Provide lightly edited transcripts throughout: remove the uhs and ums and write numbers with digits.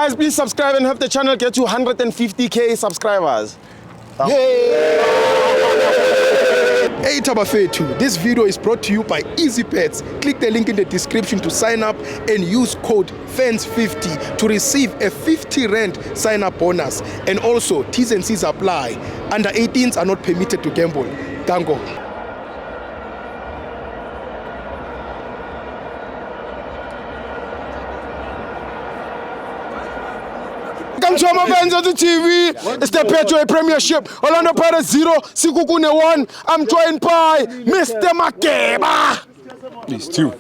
Guys, please subscribe and help the channel get to 150k subscribers. Hey T&Cs Wethu, this video is brought to you by EASYBET. Click the link in the description to sign up and use code FANS50 to receive a 50 Rand sign-up bonus. And also, T&Cs apply. Under 18s are not permitted to gamble. Tango. Welcome to my FANS Wethu TV. It's the Petro Premiership. Orlando Pirates 0, Sekhukhune 1. I'm joined by Mr. Makhaula. It's two.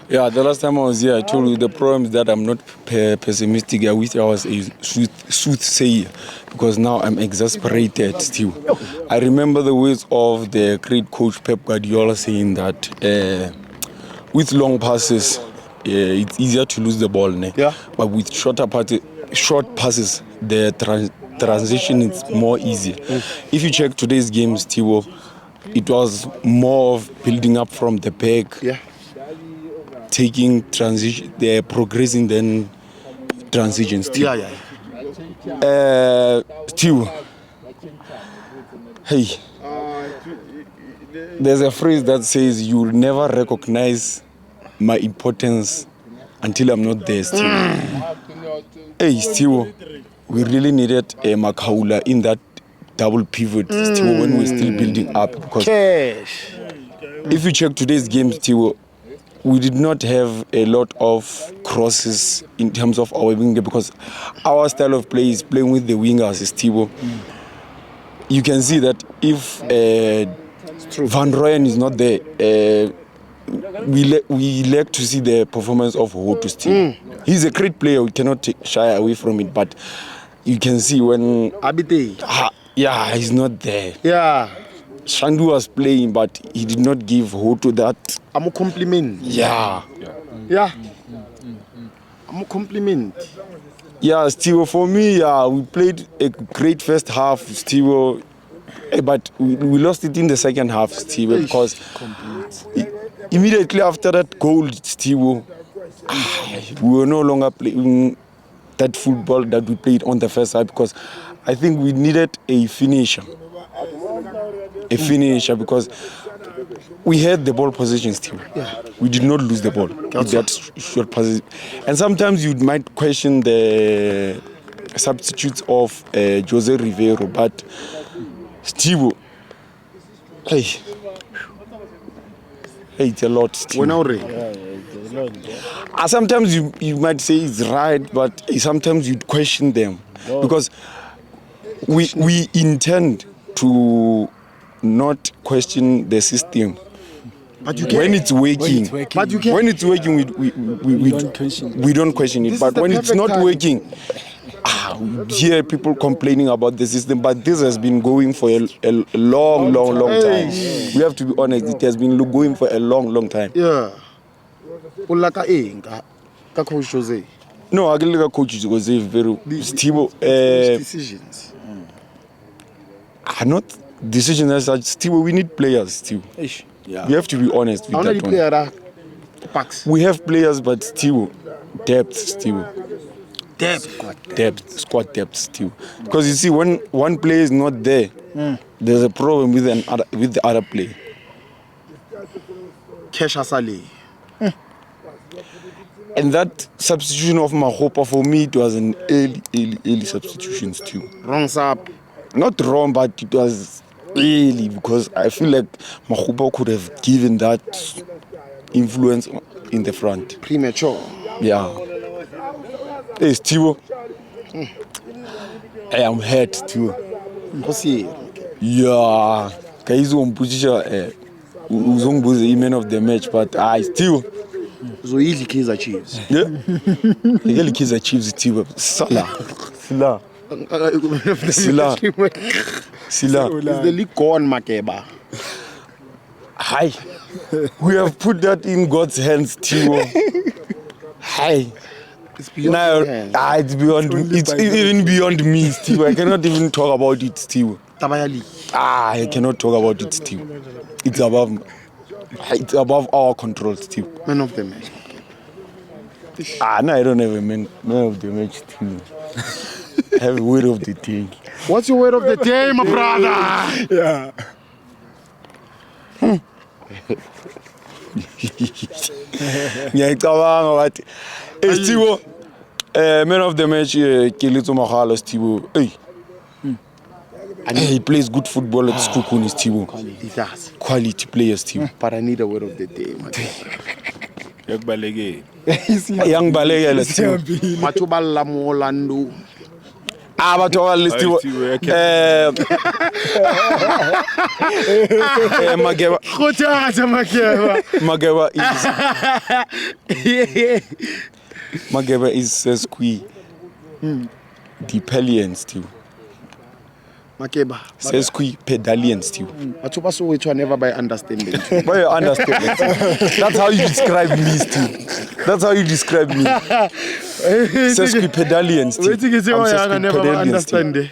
Yeah, the last time I was here, I told you the problem is that I'm not pessimistic. I wish I was a soothsayer because now I'm exasperated still. I remember the words of the great coach Pep Guardiola saying that with long passes, it's easier to lose the ball. Yeah. But with short passes, the transition is more easier. If you check today's games, Tiwo, it was more of building up from the back. Yeah. Taking transition, they're progressing then transitions. Yeah. Still, hey, there's a phrase that says you'll never recognize my importance until I'm not there. Still, hey, still, we really needed a Makhaula in that double pivot. Still, when we're still building up, because if you check today's game, still, we did not have a lot of crosses in terms of our winger because our style of play is playing with the wingers, Stibo. You can see that if Van Rooyen is not there, we lack to see the performance of Hotu still. He's a great player, we cannot shy away from it, but you can see when he's not there. Yeah. Shandu was playing, but he did not give Hotu that. I'm a compliment. Yeah. I'm a compliment. Yeah, Steve, for me, we played a great first half, Steve, but we lost it in the second half, Steve, because immediately after that goal, Steve, we were no longer playing that football that we played on the first half because I think we needed a finisher. Because we had the ball possession still. Yeah. We did not lose the ball with that short position. And sometimes you might question the substitutes of Jose Rivero, but Steve, hey, it's a lot. Steve. Sometimes you might say it's right, but sometimes you question them because we intend to not question the system. But you when it's working, but you can. When it's working, we don't question it. But when it's not working, hear people complaining about the system. But this has been going for a long time. We have to be honest. It has been going for a long time. Yeah. Coach Jose. No, I can Coach Jose very stable. Decisions. Not decisions as such. Still, we need players. Still, yeah. We have to be honest with that one. We have players, but still, depth. Still, squad depth. Still, because you see, when one player is not there, there's a problem with the other player. Kesha Saleh. And that substitution of Mahopa for me, it was an early substitution. Still, Wrong sub. Not wrong, but it was early because I feel like Makhaula could have given that influence in the front. Premature. Yeah. Hey, Steve. I am hurt too. Yeah. Kaizo Mpusha uzonguze man of the match, but I still. Zoili Kaizer Chiefs. Yeah. Zoili Kaizer Chiefs, Steve. Sila. Is the league gone, Makeba? Hi. We have put that in God's hands, Timo. Hi. It's beyond it's beyond. It's even beyond me, Steve. I cannot even talk about it, Steve. I cannot talk about it, Steve. It's above our control, Steve. Man of the match. No, I don't have a man of the match team. I have a word of the day. What's your word of the day, my brother? Yeah. Ngiyacabanga wathi Stibo man of the match ke letso Makhaula Stibo. Hey. He plays good football at Sekhukhune Stibo. He does. Quality players Stibo. But I need a word of the day, my brother. Yakbaleke. Yangibalekela Stibo. Batho ba lla mo Orlando. Batho ba lla Stibo. Mageba is Sesqui. Depalian Stibo. Makeba. Sesqui pedalian Stibo. Batho ba so which one never by understanding. But you understand it. That's how you describe me, Steve. That's how you describe me. Sesqui pedalian, Steve. Wait till you say I never understand it.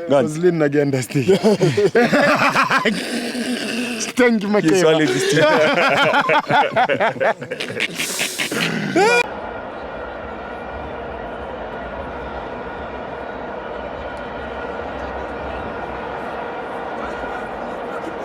Guns. Lin again understand. Thank you, Makeba.